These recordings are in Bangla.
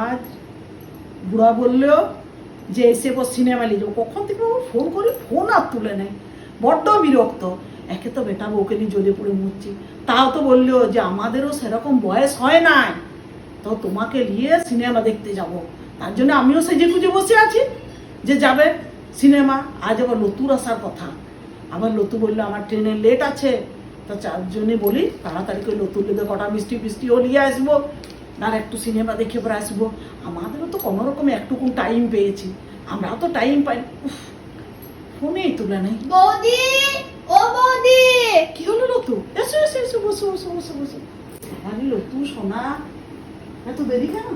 আজ বুড়া বললেও যে এসে সিনেমা নিয়ে যাবো, কখন থেকে ফোন করি, ফোন আর তুলে নেয়, বড্ড বিরক্ত। একে তো বেটা বউকে নিয়ে জ্বলে পড়ে মরছি, তাও তো বললো যে আমাদেরও সেরকম বয়স হয় নাই, তো তোমাকে নিয়ে সিনেমা দেখতে যাব। তার জন্য আমিও সেজে খুঁজে বসে আছি যে যাবে সিনেমা। আজ আবার লতুর আসার কথা, আবার লতু বললো আমার ট্রেনে লেট আছে, তা চার জন্যে বলি তাড়াতাড়ি করে লতুর লেগে কটা মিষ্টি ফিষ্টিও নিয়ে আসবো, আর একটু সিনেমা দেখে পরে আসবো। আমাদেরও তো কোনো রকম একটুকু টাইম পেয়েছি, আমরাও তো টাইম পাই। ফোনেই তুলে নেই। বৌদি, ও বৌদি, কি হলো লতু? এসো এসো এসো, বসো বসো বসো বসো। আরে লতু সোনা, এত দেরি কেন?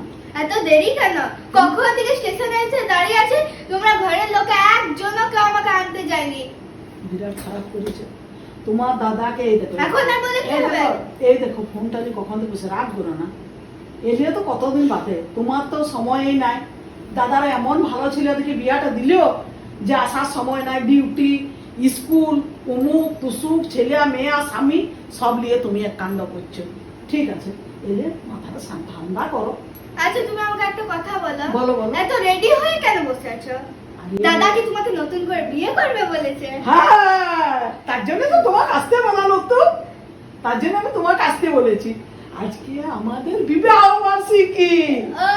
এত দেরি কেন? কখন থেকে স্টেশনে এসে দাঁড়িয়ে আছে, তোমরা ঘরের লোক একজনও কেউ আমাকে আনতে যায়নি। বিরাট খারাপ করেছে তোমার দাদাকে। এই দেখো এখন আর বলে কি হবে? এই দেখো ফোনটা নিয়ে কখন থেকে বসে, রাগ করো না, এলিয়ে তো কতদিন বাদে, তোমার তো সময়ই নাই। দাদারা এমন ভালো ছিল, দেখে বিয়াটা দিলেও যে আসার সময় নাই, ডিউটি, স্কুল, অমুক তুসুক, ছেলে মেয়ে আর স্বামী সব নিয়ে তুমি এক কাণ্ড করছো। ঠিক আছে, এলে মাথাটা ঠান্ডা করো। আচ্ছা তুমি আমাকে একটা কথা বলো। বলো বলো। এত রেডি হয়ে কেন বসে আছো? দাদা কি তোমাকে নতুন করে বিয়ে করবে বলেছে? হ্যাঁ, তার জন্য তো তোমাকে আসতে বলালো, তো তার জন্য আমি তোমাকে আসতে বলেছি। আজকে আমাদের বিবাহ বার্ষিকী। ও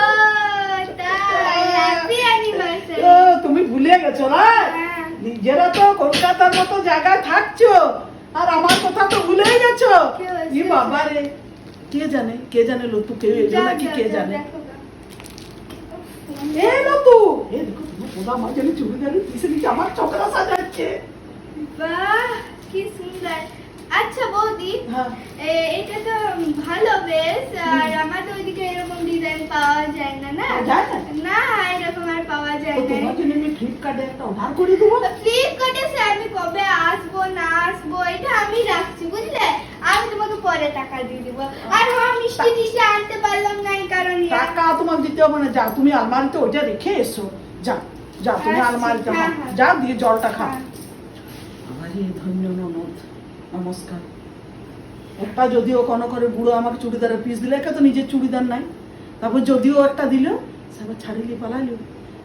তাই, হ্যাপি অ্যানিভার্সারি। ও, তুমি ভুলে গেছো না? নিজেরা তো কলকাতার মতো জায়গায় থাকছো, আর আমার কথা তো ভুলেই গেছো। কি হয়েছে? কি বাবা রে, কে জানে লতু, কেউ এলো নাকি কে জানে। এ লতু, এ দেখো তোমার পোদা মা জানি চুড়িদারি পিছে দিকে আমার চোখরা সাজাচ্ছে। বাহ, কি সুন্দর। আচ্ছা বৌদি, হ্যাঁ, এটা তো ভালো বেশ, আর আমাদের ওইদিকে এরকম ডিজাইন পাওয়া যায় না। না যায় না? না, এরকম আর পাওয়া যায় তো না। তোমার জন্য আমি ফ্লিপকার্টে একটা অর্ডার করে দেবো। ফ্লিপকার্টে সে আমি কবে আসবো না আসবো এটা আমি রাখছি, বুঝলে? আমি তোমাকে পরে টাকা দিয়ে দিব। আর হ্যাঁ, মিষ্টি টিষ্টি আনতে পারলাম না এই কারণে। টাকা তোমাকে দিতে হবে না, যাও তুমি আলমারিতে ওইটা রেখে এসো। যাও যাও, তুমি আচ্ছা, আলমারিতে হ্যাঁ, হ্যাঁ। যাও, দিয়ে জলটা খাও। হ্যাঁ। আমার এই ধন্য ননদ, নমস্কার। একটা যদিও কোনো করে বুড়ো আমাকে চুড়িদারের পিস দিলে, একে তো নিজের চুড়িদার নাই, তারপর যদিও একটা দিল সে ছাড়িয়ে পালাইলো।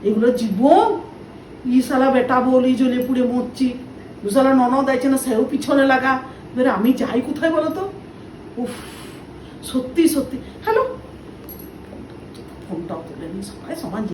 এগুলো জীবন, সালা বেটা বলি জ্বলে পুড়ে মরছি, দুসালা ননদ আছে না, সেও পিছনে লাগা। এবারে আমি যাই কোথায় বলো তো? উফ, সত্যি সত্যি। হ্যালো, ফোনটাও তুলে নি, সবাই সমান